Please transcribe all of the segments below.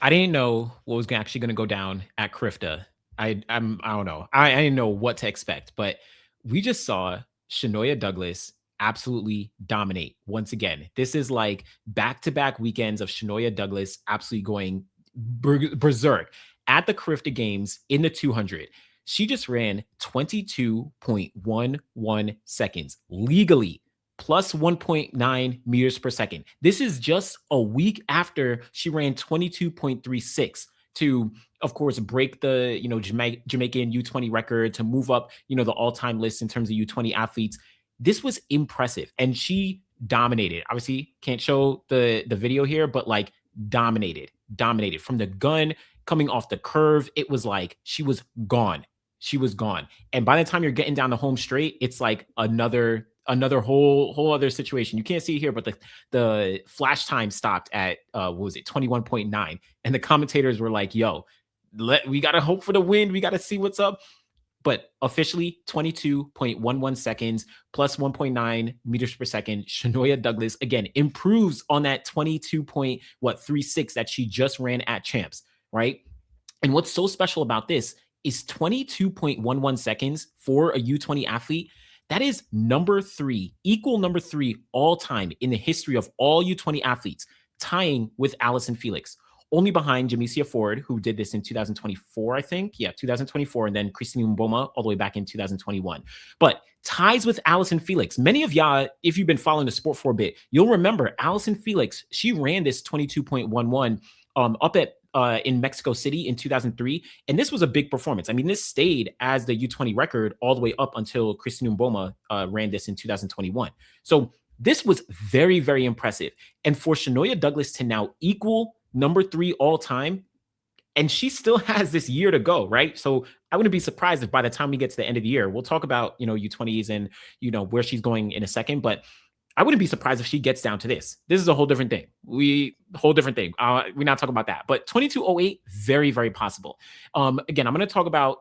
I didn't know what was actually going to go down at CARIFTA. I don't know. I didn't know what to expect, but we just saw Shanoya Douglas absolutely dominate once again. This is like back-to-back weekends of Shanoya Douglas absolutely going berserk at the CARIFTA games in the 200. She just ran 22.11 seconds legally, plus 1.9 meters per second. This is just a week after she ran 22.36 to, of course, break the Jamaican U20 record, to move up the all-time list in terms of U20 athletes. This was impressive, and she dominated. Obviously, can't show the video here, but like dominated from the gun coming off the curve. It was like she was gone. She was gone. And by the time you're getting down the home straight, it's like another whole other situation. You can't see it here, but the flash time stopped at what was it, 21.9. And the commentators were like, yo, we gotta hope for the win. We gotta see what's up. But officially 22.11 seconds plus 1.9 meters per second. Shanoya Douglas again improves on that 22.36 that she just ran at champs, right? And what's so special about this is 22.11 seconds for a U20 athlete. That is equal number three all time in the history of all U20 athletes, tying with Allison Felix. Only behind Jamesia Ford, who did this in 2024, I think. Yeah, 2024, and then Christine Mboma all the way back in 2021. But ties with Allison Felix. Many of y'all, if you've been following the sport for a bit, you'll remember Allison Felix. She ran this 22.11 up at in Mexico City in 2003. And this was a big performance. I mean, this stayed as the U20 record all the way up until Christine Mboma ran this in 2021. So this was very, very impressive. And for Shanoya Douglas to now equal number three all time, and she still has this year to go, right? So I wouldn't be surprised if by the time we get to the end of the year, we'll talk about, U20s and, where she's going in a second, but I wouldn't be surprised if she gets down to this. This is a whole different thing. We're not talking about that. But 22:08, very, very possible. Again, I'm going to talk about,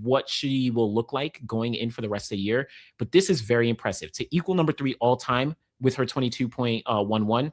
what she will look like going in for the rest of the year. But this is very impressive to equal number three all time with her 22.11.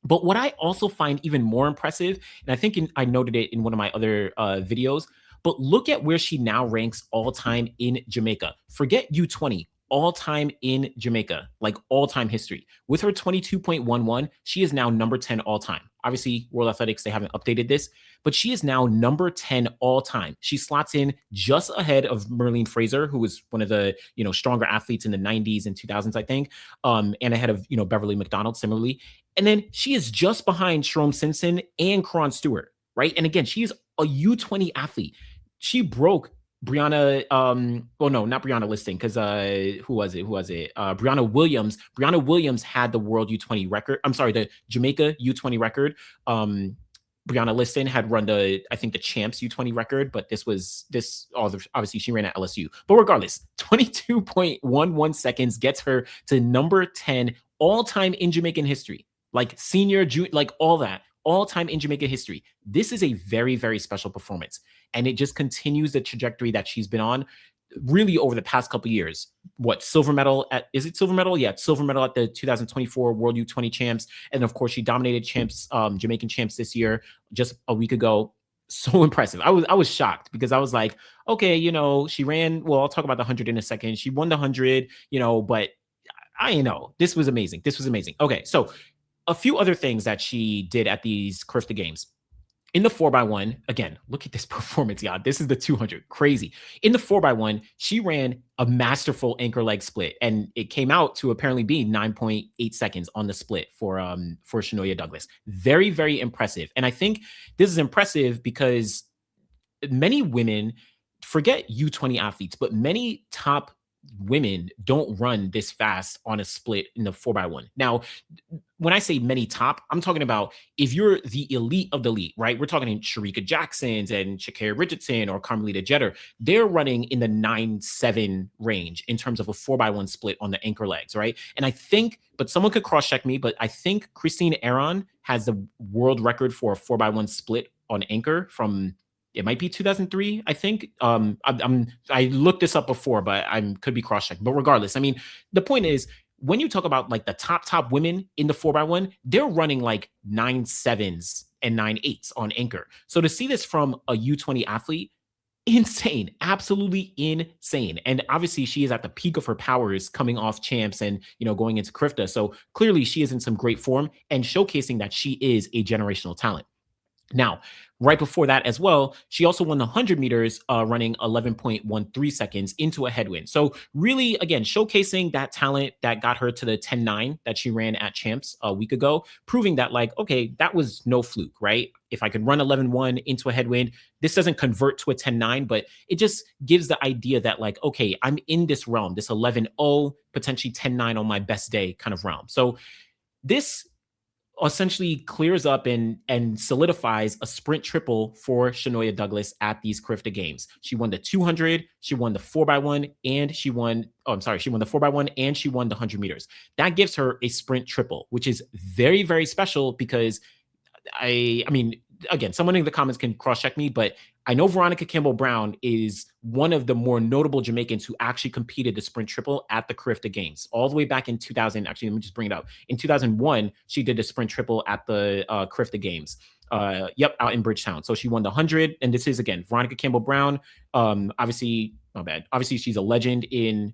But what I also find even more impressive, and I think I noted it in one of my other videos, but look at where she now ranks all time in Jamaica. Forget U20. All time in Jamaica, like all time history. With her 22.11, she is now number 10 all time. Obviously, World Athletics, they haven't updated this, but she is now number 10 all time. She slots in just ahead of Merlene Fraser, who was one of the, stronger athletes in the 90s and 2000s, I think, and ahead of, Beverly McDonald similarly. And then she is just behind Jerome Simpson and Karan Stewart, right? And again, she is a U20 athlete. She broke Brianna, well, no, not Brianna Listing, because who was it? Brianna Williams. Brianna Williams had the world U20 record. I'm sorry, the Jamaica U20 record. Brianna Liston had run the champs U20 record, but obviously she ran at LSU. But regardless, 22.11 seconds gets her to number 10 all time in Jamaican history, like senior, junior, like all that. All time in Jamaica history. This is a very, very special performance. And it just continues the trajectory that she's been on really over the past couple of years. Silver medal is it silver medal? Yeah, silver medal at the 2024 World U20 champs. And of course, she dominated Jamaican champs this year, just a week ago. So impressive. I was shocked because I was like, okay, she ran, well, I'll talk about the 100 in a second. She won the 100, but I know. This was amazing. Okay, so a few other things that she did at these CARIFTA games. In the 4x1, again, look at this performance, y'all. This is the 200. Crazy. In the 4x1, she ran a masterful anchor leg split, and it came out to apparently be 9.8 seconds on the split for Shanoya Douglas. Very, very impressive. And I think this is impressive because many women, forget U20 athletes, but many top women don't run this fast on a split in the 4x1. Now, when I say many top, I'm talking about if you're the elite of the elite, right? We're talking Sharika Jacksons and Shakira Richardson or Carmelita Jeter. They're running in the 9.7 range in terms of a 4x1 split on the anchor legs, right? And I think, but someone could cross-check me, but I think Christine Aaron has the world record for a 4x1 split on anchor from, it might be 2003, I think. I looked this up before, but I could be cross-checked. But regardless, I mean, the point is, when you talk about like the top women in the 4x1, they're running like 9.7s and 9/8 on anchor. So to see this from a U20 athlete, insane, absolutely insane. And obviously she is at the peak of her powers coming off champs and, going into CARIFTA. So clearly she is in some great form and showcasing that she is a generational talent. Now, right before that as well, she also won the 100 meters running 11.13 seconds into a headwind. So really, again, showcasing that talent that got her to the 10.9 that she ran at champs a week ago, proving that like, okay, that was no fluke, right? If I could run 11.1 into a headwind, this doesn't convert to a 10.9, but it just gives the idea that like, okay, I'm in this realm, this 11.0, potentially 10.9 on my best day kind of realm. So this essentially clears up and solidifies a sprint triple for Shanoya Douglas at these CARIFTA games. She won the 200, she won the 4x1, and she won the 4x1 and she won the 100 meters. That gives her a sprint triple, which is very, very special because I mean, again, someone in the comments can cross-check me, but I know Veronica Campbell-Brown is one of the more notable Jamaicans who actually competed the sprint triple at the CARIFTA Games all the way back in 2000. Actually, let me just bring it up. In 2001, she did the sprint triple at the CARIFTA Games. Out in Bridgetown. So she won the 100, and this is again Veronica Campbell-Brown. Obviously, my bad. Obviously, she's a legend in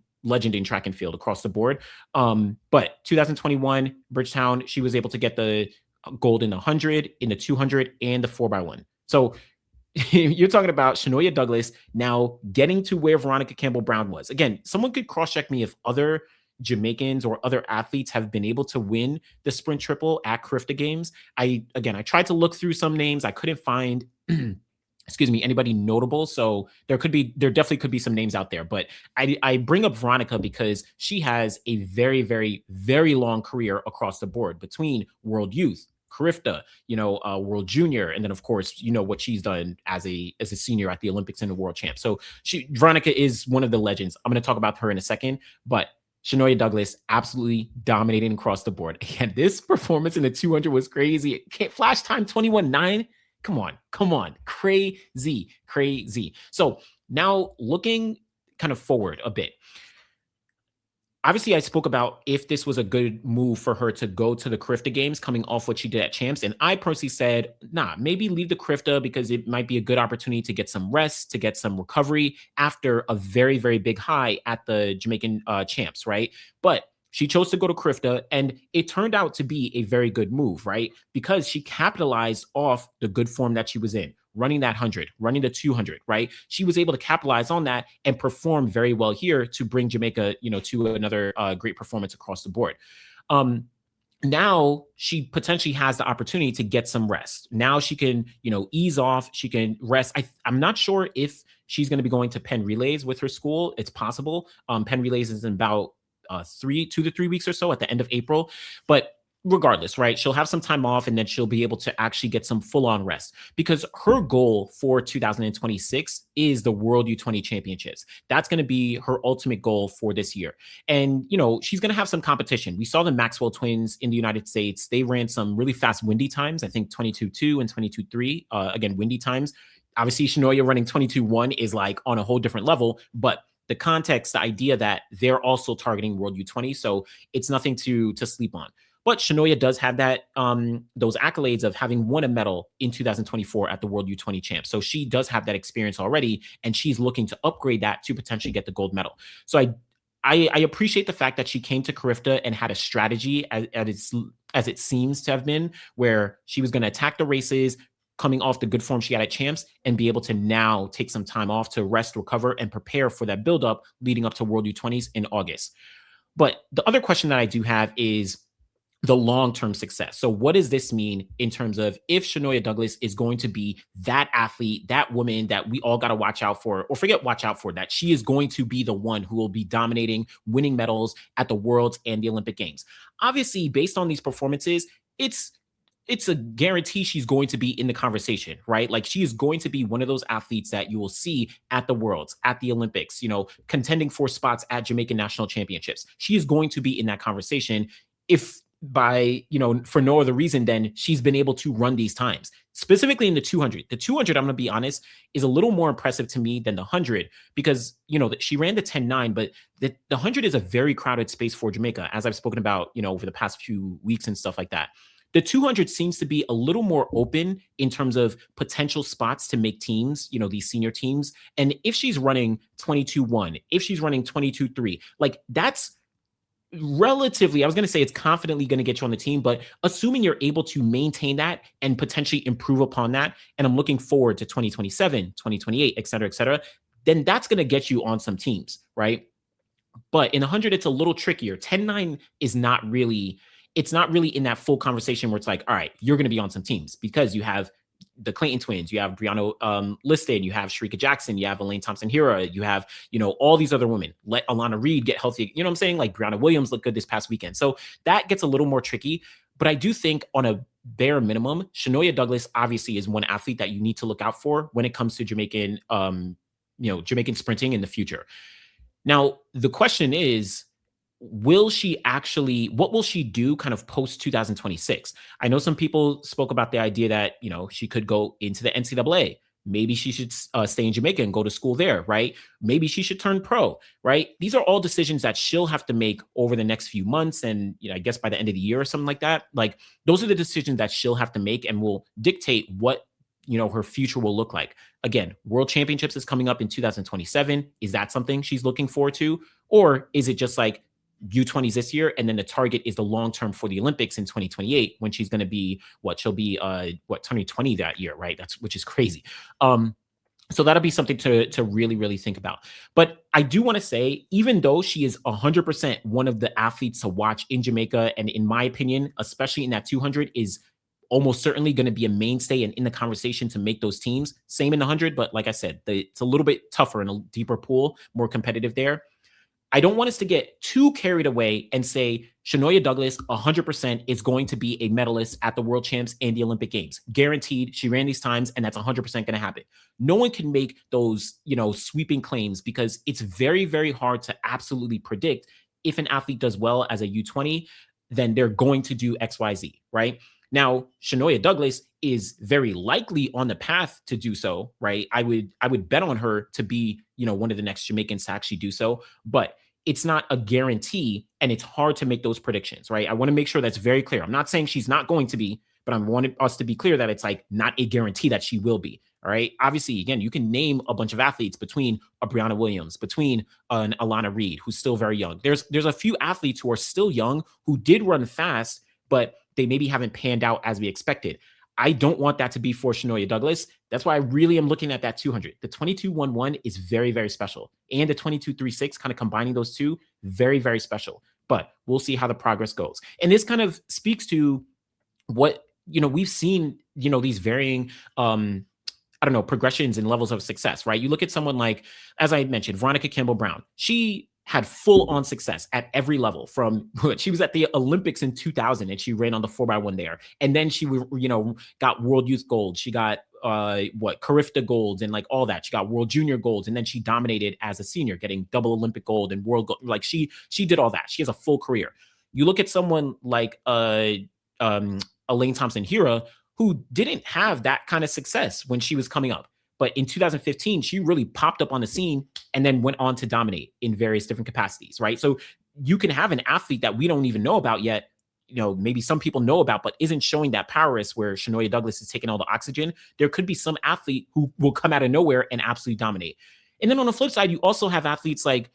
track and field across the board. But 2021 Bridgetown, she was able to get the gold in the 100, in the 200, and the 4x1. So you're talking about Shanoya Douglas now getting to where Veronica Campbell-Brown was. Again, someone could cross-check me if other Jamaicans or other athletes have been able to win the sprint triple at CARIFTA Games. I tried to look through some names. I couldn't find anybody notable. So there definitely could be some names out there, but I bring up Veronica because she has a very, very, very long career across the board between World Youth, CARIFTA, World Junior, and then of course, what she's done as a senior at the Olympics and the World Champ. So Veronica is one of the legends. I'm going to talk about her in a second, but Shanoya Douglas absolutely dominating across the board. Again, this performance in the 200 was crazy. Flash time 21.9. Come on. Crazy. So now looking kind of forward a bit. Obviously, I spoke about if this was a good move for her to go to the CARIFTA Games coming off what she did at Champs. And I personally said, nah, maybe leave the CARIFTA because it might be a good opportunity to get some rest, to get some recovery after a very, very big high at the Jamaican Champs, right? But she chose to go to CARIFTA, and it turned out to be a very good move, right? Because she capitalized off the good form that she was in, running that 100, running the 200, right? She was able to capitalize on that and perform very well here to bring Jamaica, to another great performance across the board. Now she potentially has the opportunity to get some rest. Now she can, ease off. She can rest. I'm not sure if she's going to be going to Penn Relays with her school. It's possible. Penn Relays is in about 2 to 3 weeks or so at the end of April. But regardless, right, she'll have some time off and then she'll be able to actually get some full-on rest because her goal for 2026 is the World U20 Championships. That's going to be her ultimate goal for this year. And, she's going to have some competition. We saw the Maxwell twins in the United States. They ran some really fast windy times, I think 22.2 and 22.3, again, windy times. Obviously, Shanoya running 22.1 is like on a whole different level, but the context, the idea that they're also targeting World U20, so it's nothing to sleep on. But Shanoya does have that those accolades of having won a medal in 2024 at the World U20 Champs. So she does have that experience already, and she's looking to upgrade that to potentially get the gold medal. So I appreciate the fact that she came to CARIFTA and had a strategy as it seems to have been, where she was going to attack the races, coming off the good form she had at Champs, and be able to now take some time off to rest, recover, and prepare for that buildup leading up to World U20s in August. But the other question that I do have is the long-term success. So what does this mean in terms of if Shanoya Douglas is going to be that athlete, that woman that we all got to watch out for, or forget watch out for, that she is going to be the one who will be dominating, winning medals at the Worlds and the Olympic Games? Obviously, based on these performances, it's a guarantee she's going to be in the conversation, right? Like she is going to be one of those athletes that you will see at the Worlds, at the Olympics, contending for spots at Jamaican national championships. She is going to be in that conversation if for no other reason than she's been able to run these times, specifically in the 200. The 200, I'm going to be honest, is a little more impressive to me than the 100 because, she ran the 10.9, but the 100 is a very crowded space for Jamaica, as I've spoken about, over the past few weeks and stuff like that. The 200 seems to be a little more open in terms of potential spots to make teams, these senior teams. And if she's running 22-1, if she's running 22-3, like that's relatively, I was going to say it's confidently going to get you on the team, but assuming you're able to maintain that and potentially improve upon that, and I'm looking forward to 2027, 2028, et cetera, then that's going to get you on some teams, right? But in 100, it's a little trickier. 10-9 is not really, it's not really in that full conversation where it's like, all right, you're going to be on some teams because you have the Clayton twins, you have Brianna listed, you have Sharika Jackson, you have Elaine Thompson-Herah, you have, all these other women. Let Alana Reed get healthy. You know what I'm saying? Like Brianna Williams looked good this past weekend. So that gets a little more tricky. But I do think on a bare minimum, Shanoya Douglas obviously is one athlete that you need to look out for when it comes to Jamaican, Jamaican sprinting in the future. Now, the question is, what will she do kind of post 2026? I know some people spoke about the idea that, she could go into the NCAA. Maybe she should stay in Jamaica and go to school there, right? Maybe she should turn pro, right? These are all decisions that she'll have to make over the next few months. And, I guess by the end of the year or something like that, like those are the decisions that she'll have to make and will dictate what her future will look like. Again, World Championships is coming up in 2027. Is that something she's looking forward to? Or is it just like U20s this year, and then the target is the long term for the Olympics in 2028 when she's going to be she'll be 2020 that year, right? Which is crazy. So that'll be something to really, really think about. But I do want to say, even though she is 100% one of the athletes to watch in Jamaica, and in my opinion, especially in that 200, is almost certainly going to be a mainstay and in the conversation to make those teams. Same in the 100, but like I said, it's a little bit tougher and a deeper pool, more competitive there. I don't want us to get too carried away and say Shanoya Douglas 100% is going to be a medalist at the World Champs and the Olympic Games. Guaranteed. She ran these times, and that's 100% going to happen. No one can make those, sweeping claims because it's very, very hard to absolutely predict if an athlete does well as a U20, then they're going to do XYZ, right? Now, Shanoya Douglas is very likely on the path to do so, right? I would bet on her to be, one of the next Jamaicans to actually do so, but it's not a guarantee, and it's hard to make those predictions, right? I want to make sure that's very clear. I'm not saying she's not going to be, but I wanted us to be clear that it's like not a guarantee that she will be. All right. Obviously, again, you can name a bunch of athletes between a Brianna Williams, between an Alana Reed, who's still very young. There's a few athletes who are still young who did run fast, but they maybe haven't panned out as we expected. I don't want that to be for Shanoya Douglas. That's why I really am looking at that 200. The 22-1-1 is very, very special. And the 22-3-6, kind of combining those two, very, very special. But we'll see how the progress goes. And this kind of speaks to what, we've seen, these varying, progressions and levels of success, right? You look at someone like, as I mentioned, Veronica Campbell-Brown. She had full-on success at every level. She was at the Olympics in 2000 and she ran on the 4x1 there. And then she, got World Youth Gold. She got CARIFTA golds and like all that. She got World Junior golds, and then she dominated as a senior, getting double Olympic gold and world gold. Like she did all that. She has a full career. You look at someone like Elaine Thompson-Herah, who didn't have that kind of success when she was coming up. But in 2015, she really popped up on the scene and then went on to dominate in various different capacities, right? So you can have an athlete that we don't even know about yet, maybe some people know about, but isn't showing that prowess where Shanoya Douglas is taking all the oxygen. There could be some athlete who will come out of nowhere and absolutely dominate. And then on the flip side, you also have athletes like,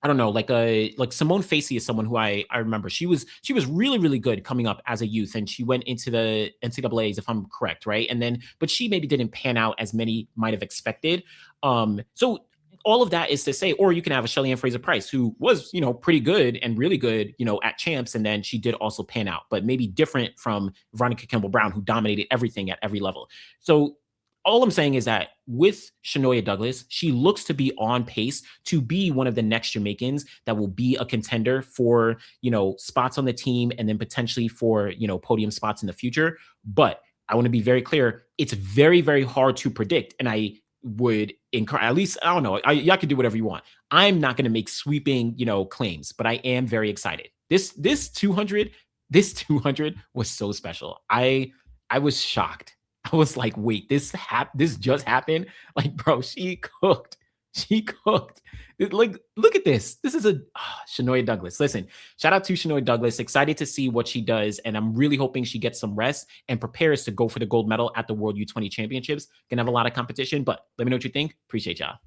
I don't know, like Simone Facey is someone who I remember. She was really, really good coming up as a youth, and she went into the NCAAs, if I'm correct, right? And then, but she maybe didn't pan out as many might have expected. So all of that is to say, or you can have a Shelly-Ann Fraser-Pryce who was, pretty good and really good, at champs, and then she did also pan out, but maybe different from Veronica Campbell-Brown, who dominated everything at every level. So all I'm saying is that with Shanoya Douglas, she looks to be on pace to be one of the next Jamaicans that will be a contender for, spots on the team and then potentially for, podium spots in the future. But I want to be very clear. It's very, very hard to predict. And I would encourage, at least, I don't know, y'all can do whatever you want. I'm not going to make sweeping, claims, but I am very excited. This 200 was so special. I was shocked. I was like, wait, this just happened? Like, bro, she cooked. She cooked. Like, look at this. This is a Shanoya Douglas. Listen, shout out to Shanoya Douglas. Excited to see what she does. And I'm really hoping she gets some rest and prepares to go for the gold medal at the World U20 Championships. Gonna have a lot of competition, but let me know what you think. Appreciate y'all.